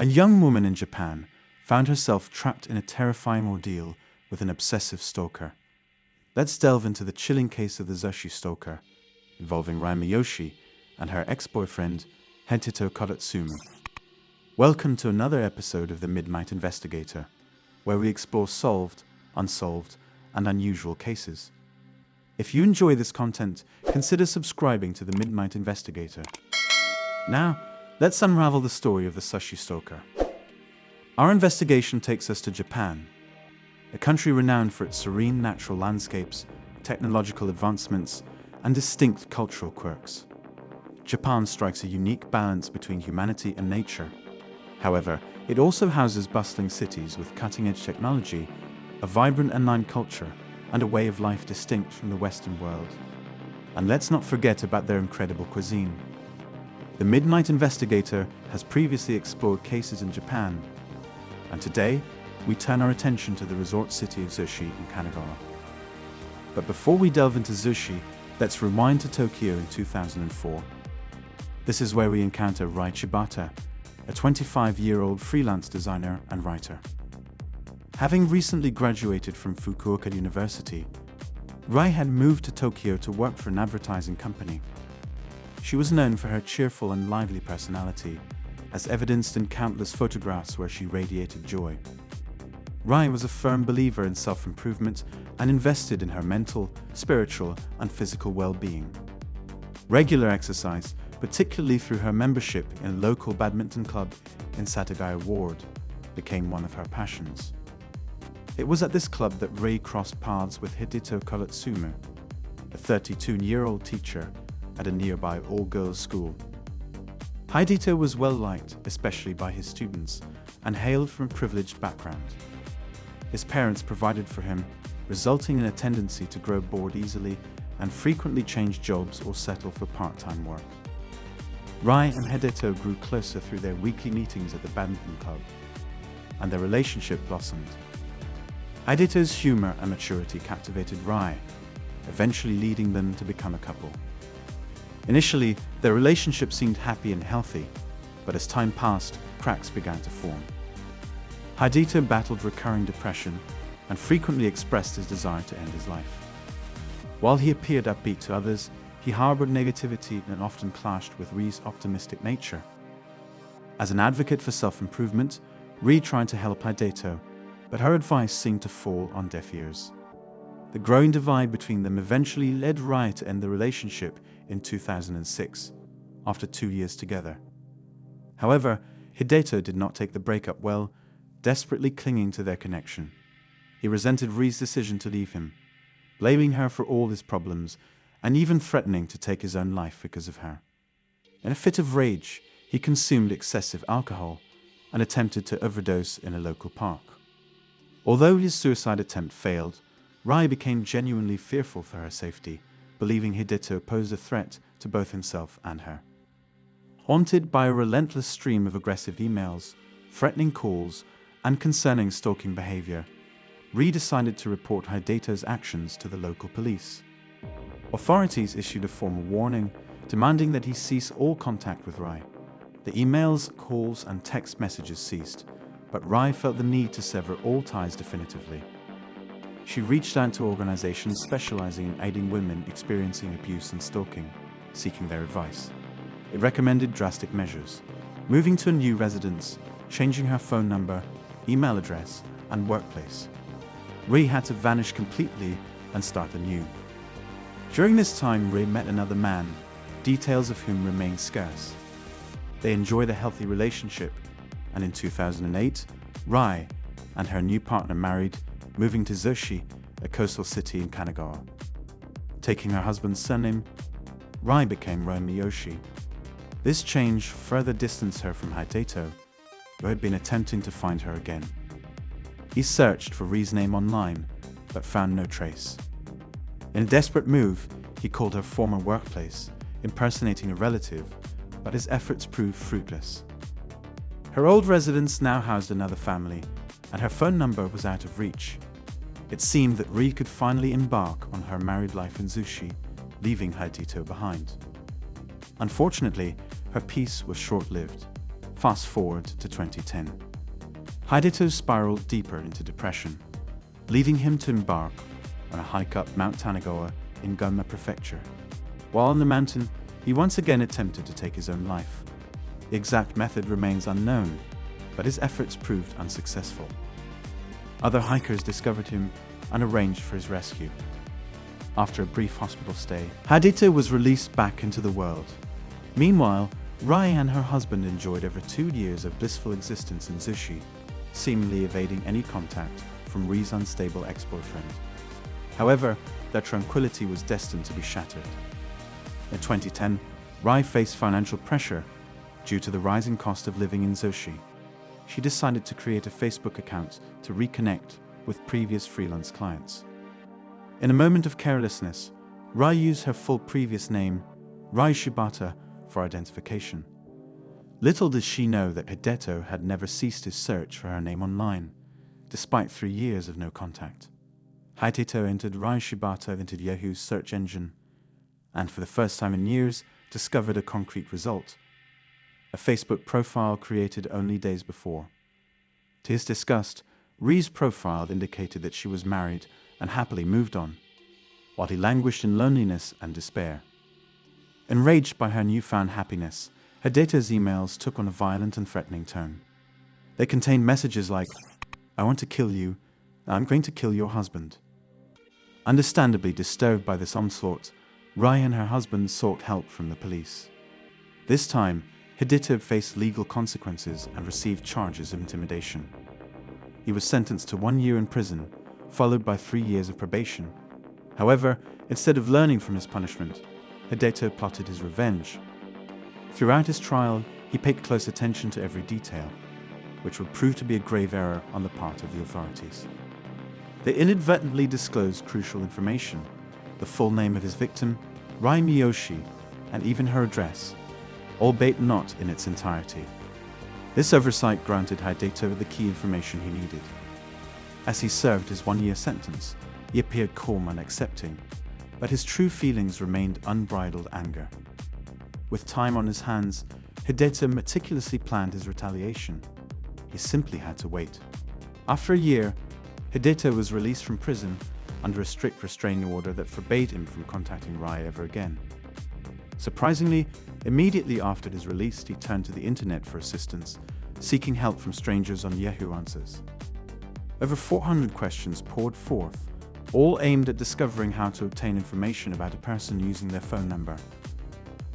A young woman in Japan found herself trapped in a terrifying ordeal with an obsessive stalker. Let's delve into the chilling case of the Zushi Stalker, involving Rai Miyoshi and her ex-boyfriend, Hideto Kodutsumi. Welcome to another episode of The Midnight Investigator, where we explore solved, unsolved, and unusual cases. If you enjoy this content, consider subscribing to The Midnight Investigator. Now, let's unravel the story of the Zushi Stalker. Our investigation takes us to Japan, a country renowned for its serene natural landscapes, technological advancements, and distinct cultural quirks. Japan strikes a unique balance between humanity and nature. However, it also houses bustling cities with cutting-edge technology, a vibrant online culture, and a way of life distinct from the Western world. And let's not forget about their incredible cuisine. The Midnight Investigator has previously explored cases in Japan, and today we turn our attention to the resort city of Zushi in Kanagawa. But before we delve into Zushi, let's rewind to Tokyo in 2004. This is where we encounter Rai Chibata, a 25-year-old freelance designer and writer. Having recently graduated from Fukuoka University, Rai had moved to Tokyo to work for an advertising company. She was known for her cheerful and lively personality, as evidenced in countless photographs where she radiated joy. Rai was a firm believer in self-improvement and invested in her mental, spiritual, and physical well-being. Regular exercise, particularly through her membership in a local badminton club in Satagaya Ward, became one of her passions. It was at this club that Rai crossed paths with Hideto Kodutsumi, a 32-year-old teacher at a nearby all-girls school. Hideto was well-liked, especially by his students, and hailed from a privileged background. His parents provided for him, resulting in a tendency to grow bored easily and frequently change jobs or settle for part-time work. Rai and Hideto grew closer through their weekly meetings at the badminton club, and their relationship blossomed. Hideto's humor and maturity captivated Rai, eventually leading them to become a couple. Initially, their relationship seemed happy and healthy, but as time passed, cracks began to form. Hideto battled recurring depression and frequently expressed his desire to end his life. While he appeared upbeat to others, he harbored negativity and often clashed with Rai's optimistic nature. As an advocate for self-improvement, Rai tried to help Hideto, but her advice seemed to fall on deaf ears. The growing divide between them eventually led Rai to end the relationship in 2006, after 2 years together. However, Hideto did not take the breakup well, desperately clinging to their connection. He resented Rai's decision to leave him, blaming her for all his problems, and even threatening to take his own life because of her. In a fit of rage, he consumed excessive alcohol and attempted to overdose in a local park. Although his suicide attempt failed, Rai became genuinely fearful for her safety, believing Hideto posed a threat to both himself and her. Haunted by a relentless stream of aggressive emails, threatening calls, and concerning stalking behavior, Rai decided to report Hideto's actions to the local police. Authorities issued a formal warning, demanding that he cease all contact with Rai. The emails, calls, and text messages ceased, but Rai felt the need to sever all ties definitively. She reached out to organizations specializing in aiding women experiencing abuse and stalking, seeking their advice. It recommended drastic measures, moving to a new residence, changing her phone number, email address, and workplace. Rai had to vanish completely and start anew. During this time, Rai met another man, details of whom remain scarce. They enjoyed a healthy relationship, and in 2008, Rai and her new partner married, moving to Zushi, a coastal city in Kanagawa. Taking her husband's surname, Rai became Rai Miyoshi. This change further distanced her from Hideto, who had been attempting to find her again. He searched for Rai's name online, but found no trace. In a desperate move, he called her former workplace, impersonating a relative, but his efforts proved fruitless. Her old residence now housed another family, and her phone number was out of reach. It seemed that Rai could finally embark on her married life in Zushi, leaving Hideto behind. Unfortunately, her peace was short-lived. Fast forward to 2010. Hideto spiraled deeper into depression, leading him to embark on a hike up Mount Tanagoa in Gunma Prefecture. While on the mountain, he once again attempted to take his own life. The exact method remains unknown, but his efforts proved unsuccessful. Other hikers discovered him and arranged for his rescue. After a brief hospital stay, Hideto was released back into the world. Meanwhile, Rai and her husband enjoyed over 2 years of blissful existence in Zushi, seemingly evading any contact from Ri's unstable ex-boyfriend. However, their tranquility was destined to be shattered. In 2010, Rai faced financial pressure due to the rising cost of living in Zushi. She decided to create a Facebook account to reconnect with previous freelance clients. In a moment of carelessness, Rai used her full previous name, Rai Shibata, for identification. Little did she know that Hideto had never ceased his search for her name online, despite 3 years of no contact. Hideto entered Rai Shibata into Yahoo's search engine, and for the first time in years, discovered a concrete result: a Facebook profile created only days before. To his disgust, Ri's profile indicated that she was married and happily moved on, while he languished in loneliness and despair. Enraged by her newfound happiness, Hideto's emails took on a violent and threatening tone. They contained messages like, "I want to kill you, I'm going to kill your husband." Understandably disturbed by this onslaught, Rai and her husband sought help from the police. This time, Hideto faced legal consequences and received charges of intimidation. He was sentenced to 1 year in prison, followed by 3 years of probation. However, instead of learning from his punishment, Hideto plotted his revenge. Throughout his trial, he paid close attention to every detail, which would prove to be a grave error on the part of the authorities. They inadvertently disclosed crucial information: the full name of his victim, Rai Miyoshi, and even her address, albeit not in its entirety. This oversight granted Hideto the key information he needed. As he served his 1 year sentence, he appeared calm and accepting, but his true feelings remained unbridled anger. With time on his hands, Hideto meticulously planned his retaliation. He simply had to wait. After a year, Hideto was released from prison under a strict restraining order that forbade him from contacting Rai ever again. Surprisingly, immediately after his release, he turned to the internet for assistance, seeking help from strangers on Yahoo Answers. Over 400 questions poured forth, all aimed at discovering how to obtain information about a person using their phone number.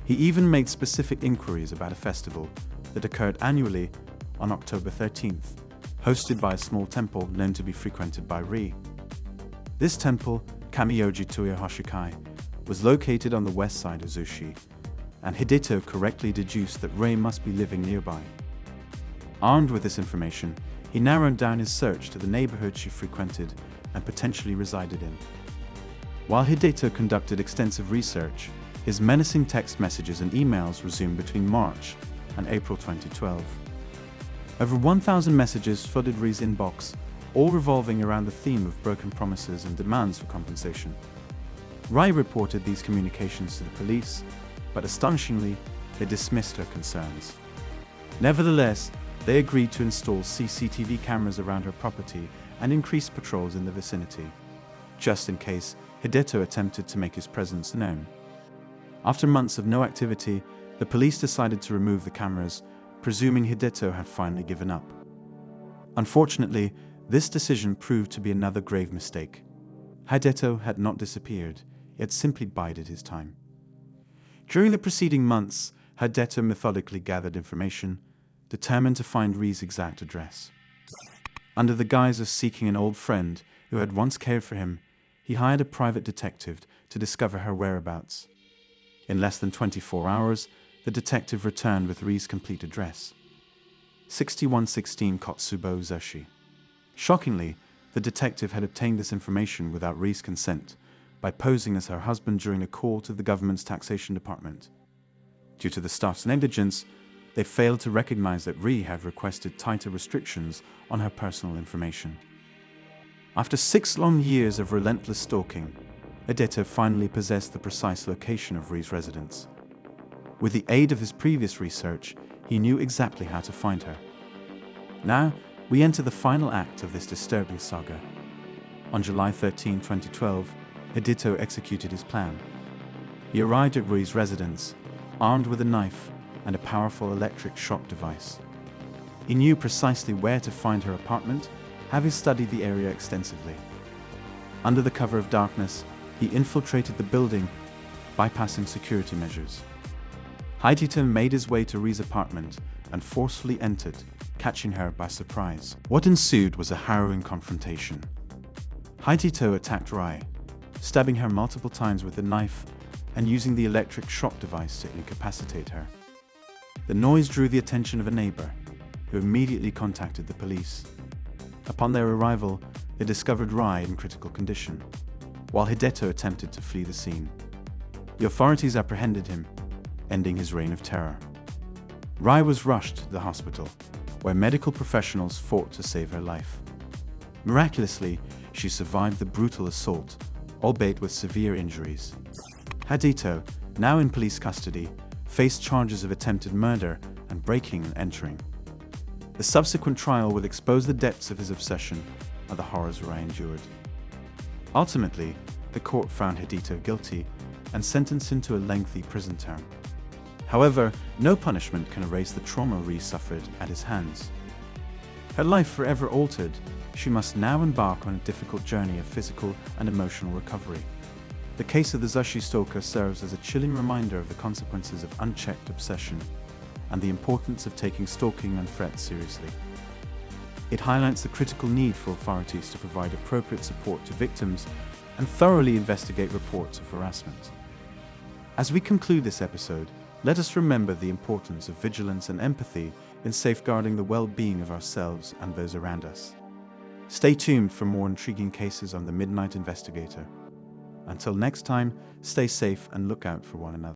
He even made specific inquiries about a festival that occurred annually on October 13th, hosted by a small temple known to be frequented by Ri. This temple, Kamiyoji Tuya Hoshikai, was located on the west side of Zushi, and Hideto correctly deduced that Rai must be living nearby. Armed with this information, he narrowed down his search to the neighborhood she frequented and potentially resided in. While Hideto conducted extensive research, his menacing text messages and emails resumed between March and April 2012. Over 1,000 messages flooded Ri's inbox, all revolving around the theme of broken promises and demands for compensation. Rai reported these communications to the police, but astonishingly, they dismissed her concerns. Nevertheless, they agreed to install CCTV cameras around her property and increase patrols in the vicinity, just in case Hideto attempted to make his presence known. After months of no activity, the police decided to remove the cameras, presuming Hideto had finally given up. Unfortunately, this decision proved to be another grave mistake. Hideto had not disappeared, he had simply bided his time. During the preceding months, Hideto methodically gathered information, determined to find Ri's exact address. Under the guise of seeking an old friend who had once cared for him, he hired a private detective to discover her whereabouts. In less than 24 hours, the detective returned with Ri's complete address: 6116 Kotsubo Zushi. Shockingly, the detective had obtained this information without Ri's consent by posing as her husband during a call to the government's taxation department. Due to the staff's negligence, they failed to recognize that Ri had requested tighter restrictions on her personal information. After 6 long years of relentless stalking, Hideto finally possessed the precise location of Ri's residence. With the aid of his previous research, he knew exactly how to find her. Now, we enter the final act of this disturbing saga. On July 13, 2012, Hideto executed his plan. He arrived at Rui's residence, armed with a knife and a powerful electric shock device. He knew precisely where to find her apartment, having studied the area extensively. Under the cover of darkness, he infiltrated the building, bypassing security measures. Hideto made his way to Rui's apartment and forcefully entered, catching her by surprise. What ensued was a harrowing confrontation. Hideto attacked Rui, stabbing her multiple times with a knife and using the electric shock device to incapacitate her. The noise drew the attention of a neighbor, who immediately contacted the police. Upon their arrival, they discovered Rui in critical condition, while Hideto attempted to flee the scene. The authorities apprehended him, ending his reign of terror. Rui was rushed to the hospital, where medical professionals fought to save her life. Miraculously, she survived the brutal assault, albeit with severe injuries. Hideto, now in police custody, faced charges of attempted murder and breaking and entering. The subsequent trial would expose the depths of his obsession and the horrors Rui endured. Ultimately, the court found Hideto guilty and sentenced him to a lengthy prison term. However, no punishment can erase the trauma Rui suffered at his hands. Her life forever altered, she must now embark on a difficult journey of physical and emotional recovery. The case of the Zushi Stalker serves as a chilling reminder of the consequences of unchecked obsession and the importance of taking stalking and threats seriously. It highlights the critical need for authorities to provide appropriate support to victims and thoroughly investigate reports of harassment. As we conclude this episode, let us remember the importance of vigilance and empathy in safeguarding the well-being of ourselves and those around us. Stay tuned for more intriguing cases on the Midnight Investigator. Until next time, stay safe and look out for one another.